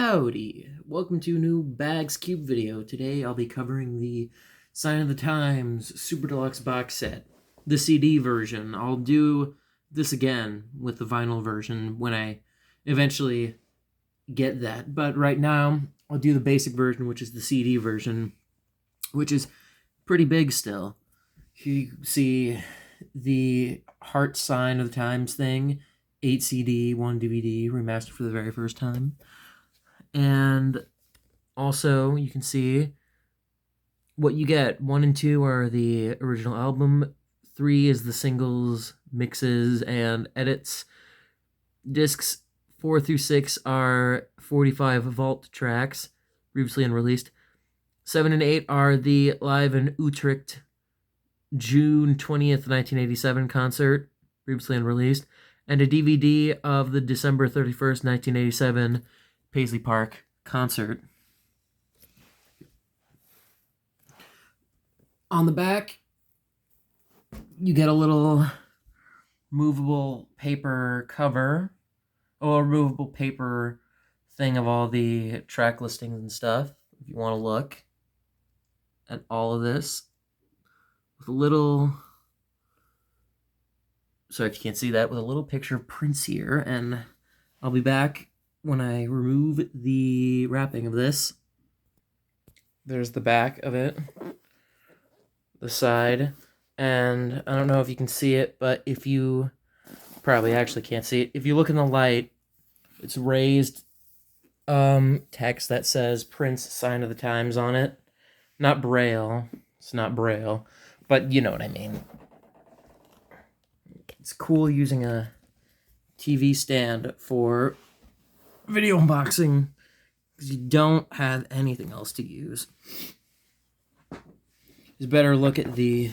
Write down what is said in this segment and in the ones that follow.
Howdy! Welcome to a new Bags Cube video. Today I'll be covering the Sign of the Times Super Deluxe box set, the CD version. I'll do this again with the vinyl version when I eventually get that. But right now, I'll do the basic version, which is the CD version, which is pretty big still. You see the Heart Sign of the Times thing, 8 CD, 1 DVD, remastered for the very first time. And also, you can see what you get. 1 and 2 are the original album. 3 is the singles, mixes, and edits. Discs 4 through 6 are 45 vault tracks, previously unreleased. 7 and 8 are the live in Utrecht, June 20th, 1987 concert, previously unreleased. And a DVD of the December 31st, 1987 Paisley Park concert. On the back, you get a little movable paper cover, or a movable paper thing of all the track listings and stuff, if you want to look at all of this. With a little, sorry if you can't see that, with a little picture of Prince here, and I'll be back when I remove the wrapping of this. There's the back of it, the side, and I don't know if you can see it, but if you probably actually can't see it, if you look in the light, it's raised text that says Prince Sign of the Times on it. Not Braille, it's not Braille, but you know what I mean. It's cool using a TV stand for video unboxing because you don't have anything else to use. Just better look at the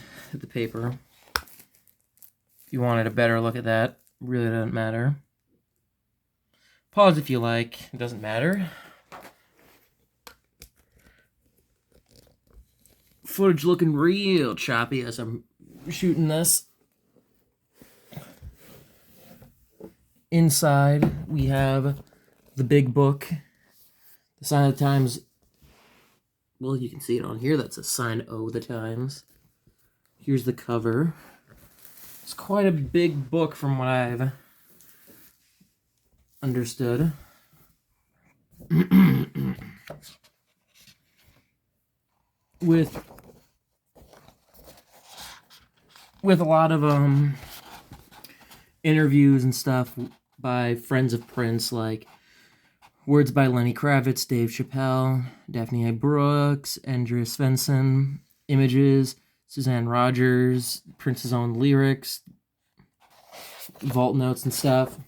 paper. If you wanted a better look at that, really doesn't matter. Pause if you like, it doesn't matter. Footage looking real choppy as I'm shooting this. Inside, we have the big book, the Sign of the Times. Well, you can see it on here. That's a Sign O the Times. Here's the cover. It's quite a big book from what I've understood. with a lot of interviews and stuff by friends of Prince, like words by Lenny Kravitz, Dave Chappelle, Daphne A. Brooks, Andrea Svensson, images, Suzanne Rogers, Prince's own lyrics, vault notes and stuff.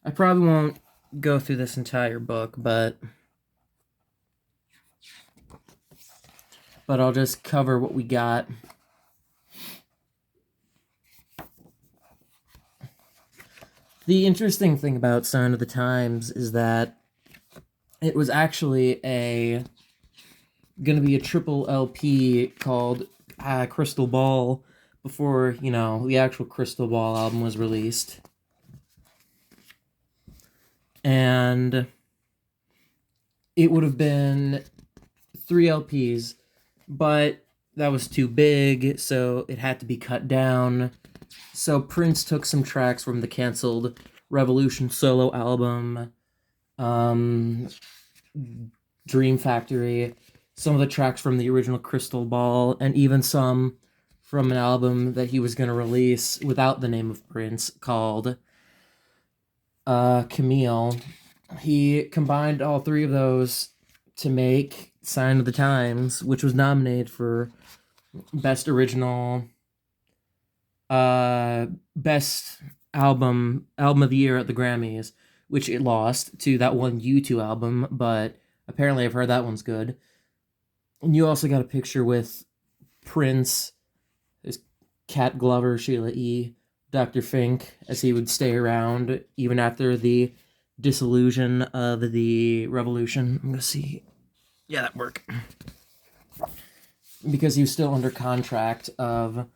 I probably won't go through this entire book, but I'll just cover what we got. The interesting thing about Sign of the Times is that it was actually going to be a triple LP called Crystal Ball before, the actual Crystal Ball album was released. And it would have been 3 LPs, but that was too big, so it had to be cut down. So Prince took some tracks from the canceled Revolution solo album, Dream Factory, some of the tracks from the original Crystal Ball, and even some from an album that he was going to release without the name of Prince called Camille. He combined all 3 of those to make Sign of the Times, which was nominated for Best Original, Best Album of the Year at the Grammys, which it lost to that one U2 album, but apparently I've heard that one's good. And you also got a picture with Prince, there's Cat Glover, Sheila E., Dr. Fink, as he would stay around even after the dissolution of the Revolution. I'm going to see. Yeah, that worked. Because he was still under contract of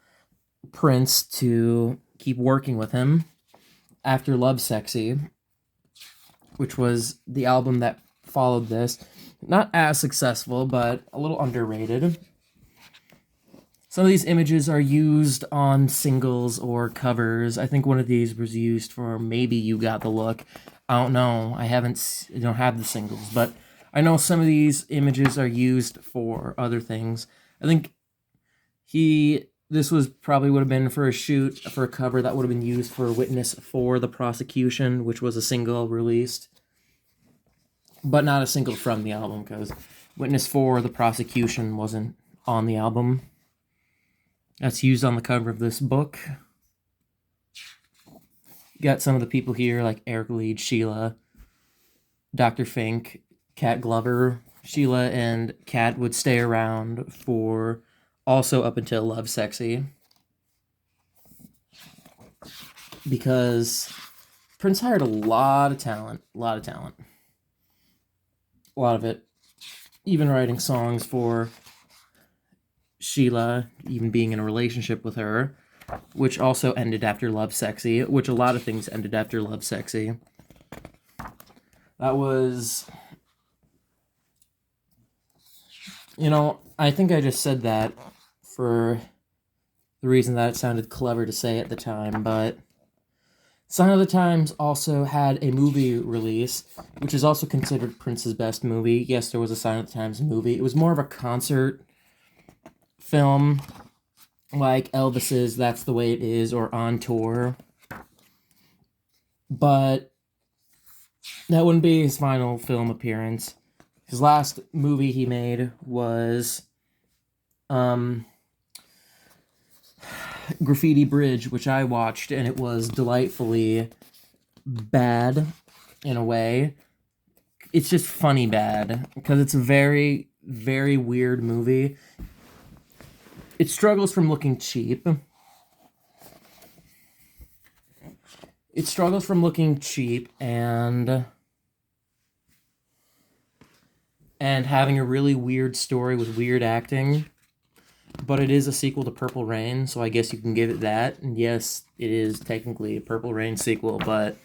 Prince to keep working with him after Lovesexy, which was the album that followed this. Not as successful, but a little underrated. Some of these images are used on singles or covers. I think one of these was used for Maybe You Got the Look. I don't know. I don't have the singles, but I know some of these images are used for other things. I think this was probably would have been for a shoot, for a cover that would have been used for Witness for the Prosecution, which was a single released, but not a single from the album, because Witness for the Prosecution wasn't on the album. That's used on the cover of this book. You got some of the people here, like Eric Leeds, Sheila, Dr. Fink, Cat Glover. Sheila and Cat would stay around for also up until Love Sexy, because Prince hired a lot of talent, a lot of it, even writing songs for Sheila, even being in a relationship with her, which also ended after Love Sexy, which a lot of things ended after Love Sexy. That was, I think I just said that for the reason that it sounded clever to say at the time, but Sign of the Times also had a movie release, which is also considered Prince's best movie. Yes, there was a Sign of the Times movie. It was more of a concert film, like Elvis's That's the Way It Is or On Tour. But that wouldn't be his final film appearance. His last movie he made was Graffiti Bridge, which I watched, and it was delightfully bad in a way. It's just funny bad, because it's a very, very weird movie. It struggles from looking cheap. and having a really weird story with weird acting. But it is a sequel to Purple Rain, so I guess you can give it that. And yes, it is technically a Purple Rain sequel, but,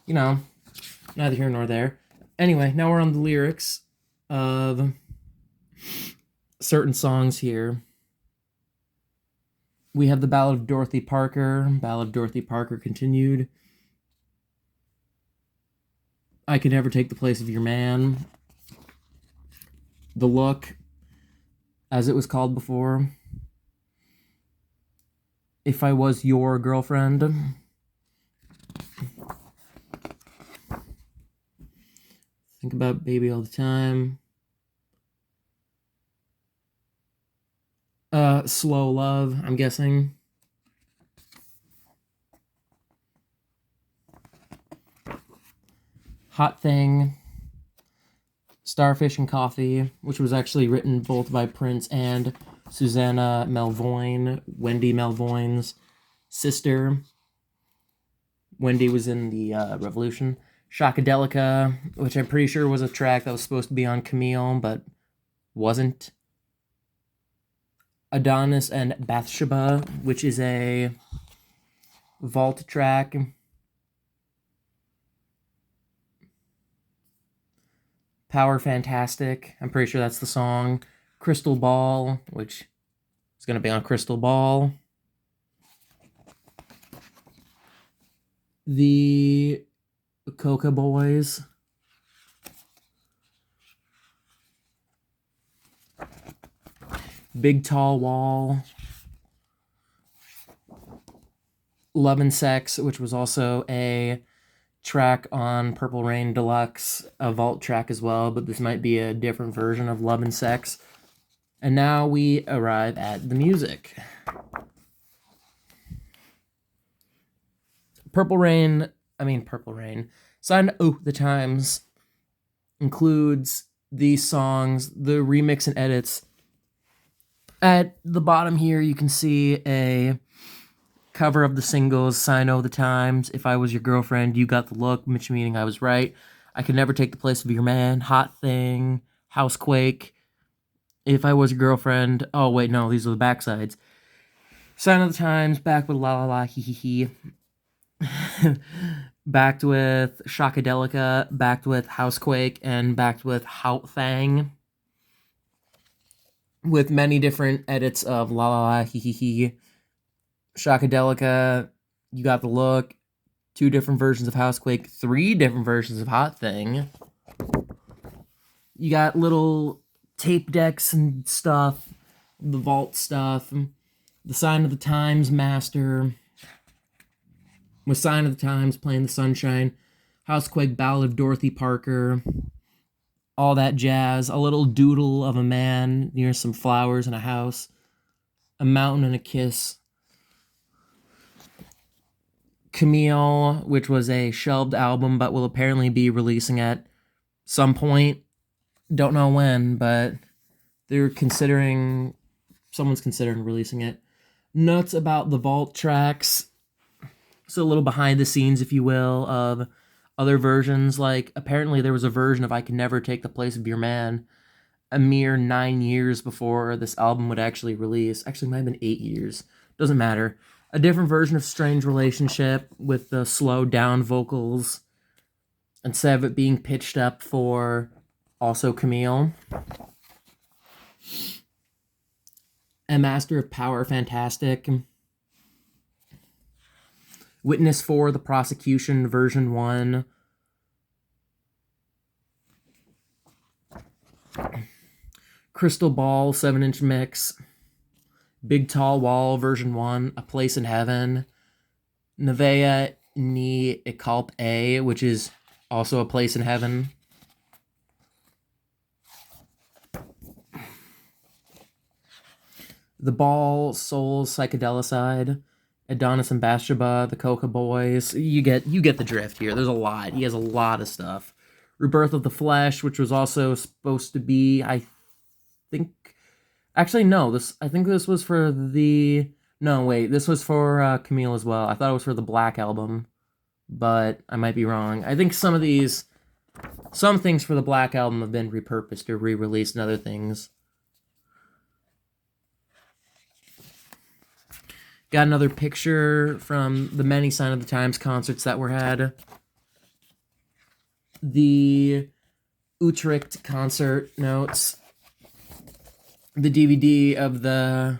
neither here nor there. Anyway, now we're on the lyrics of certain songs here. We have the Ballad of Dorothy Parker. Ballad of Dorothy Parker continued. I Could Never Take the Place of Your Man. The Look, as it was called before. If I Was Your Girlfriend. Think About Baby All the Time. Slow Love, I'm guessing. Hot Thing. Starfish and Coffee, which was actually written both by Prince and Susanna Melvoin, Wendy Melvoin's sister. Wendy was in the Revolution. Shockadelica, which I'm pretty sure was a track that was supposed to be on Camille, but wasn't. Adonis and Bathsheba, which is a vault track. Power Fantastic, I'm pretty sure that's the song. Crystal Ball, which is going to be on Crystal Ball. The Coca Boys. Big Tall Wall. Love and Sex, which was also a track on Purple Rain Deluxe, a vault track as well, but this might be a different version of Love and Sex. And now we arrive at the music. Purple Rain, Sign of the Times includes these songs, the remix and edits. At the bottom here, you can see a cover of the singles, Sign of the Times, If I Was Your Girlfriend, You Got the Look, which meaning I was right, I Could Never Take the Place of Your Man, Hot Thing, Housequake, If I Was Your Girlfriend, oh wait, no, these are the backsides. Sign of the Times, Back with La La La, Hee Hee Hee. backed with Shockadelica, backed with Housequake, and backed with Hout Thang, with many different edits of La La La, Hee Hee Hee. Shockadelica, you got the look, 2 different versions of Housequake, 3 different versions of Hot Thing. You got little tape decks and stuff, the vault stuff, the Sign of the Times Master, with Sign of the Times, Playing the Sunshine, Housequake, Ballad of Dorothy Parker, all that jazz, a little doodle of a man near some flowers and a house, a mountain and a kiss, Camille, which was a shelved album but will apparently be releasing at some point. Don't know when, but someone's considering releasing it. Nuts about the vault tracks. So a little behind the scenes, if you will, of other versions. Like, apparently there was a version of I Can Never Take the Place of Your Man a mere 9 years before this album would actually release. Actually, it might have been 8 years. Doesn't matter. A different version of Strange Relationship with the slowed down vocals instead of it being pitched up for also Camille. A Master of Power Fantastic. Witness for the Prosecution version 1. Crystal Ball 7-inch mix. Big Tall Wall version 1. A Place in Heaven. Nevea Ni Ikalp A, which is also A Place in Heaven. The Ball, Soul, Psychedelicide, Adonis and Bathsheba, The Coca Boys. You get the drift here. There's a lot. He has a lot of stuff. Rebirth of the Flesh, which was also supposed to be, I think... Actually, no. I think this was for the... No, wait. This was for Camille as well. I thought it was for the Black album, but I might be wrong. I think some things for the Black album have been repurposed or re-released and other things. Got another picture from the many Sign of the Times concerts that were had. The Utrecht concert notes. The DVD of the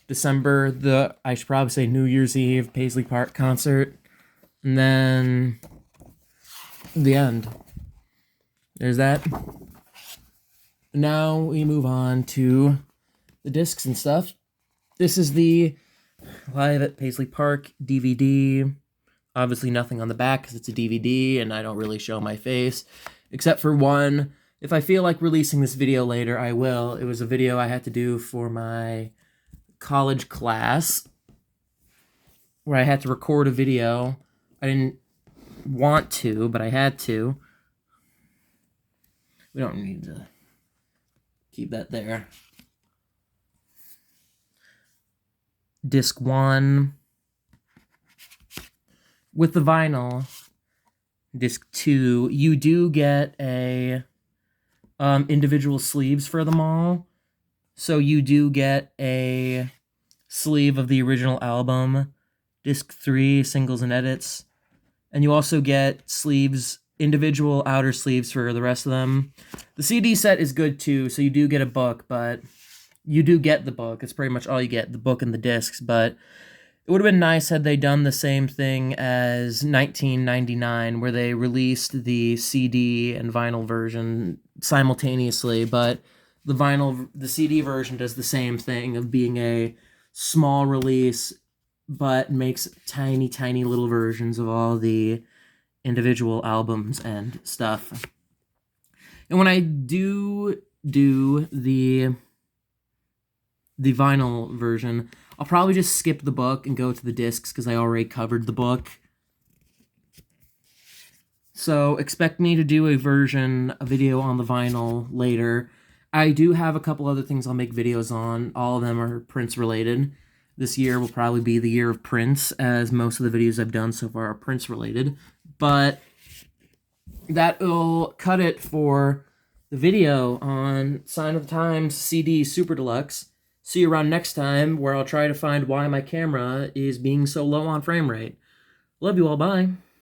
December, I should probably say New Year's Eve, Paisley Park concert. And then the end. There's that. Now we move on to the discs and stuff. This is the Live at Paisley Park DVD. Obviously nothing on the back because it's a DVD and I don't really show my face. Except for one. If I feel like releasing this video later, I will. It was a video I had to do for my college class where I had to record a video. I didn't want to, but I had to. We don't need to keep that there. Disc 1 with the vinyl. Disc 2, you do get a individual sleeves for them all. So you do get a sleeve of the original album, Disc 3, singles and edits. And you also get sleeves, individual outer sleeves for the rest of them. The CD set is good too, so you do get a book, but you do get the book. It's pretty much all you get, the book and the discs, but it would have been nice had they done the same thing as 1999, where they released the CD and vinyl version simultaneously, but the CD version does the same thing of being a small release, but makes tiny, tiny little versions of all the individual albums and stuff. And when I do the vinyl version, I'll probably just skip the book and go to the discs because I already covered the book. So expect me to do a video on the vinyl later. I do have a couple other things I'll make videos on. All of them are Prince related. This year will probably be the year of Prince, as most of the videos I've done so far are Prince related. But that will cut it for the video on Sign of the Times CD Super Deluxe. See you around next time, where I'll try to find why my camera is being so low on frame rate. Love you all, bye.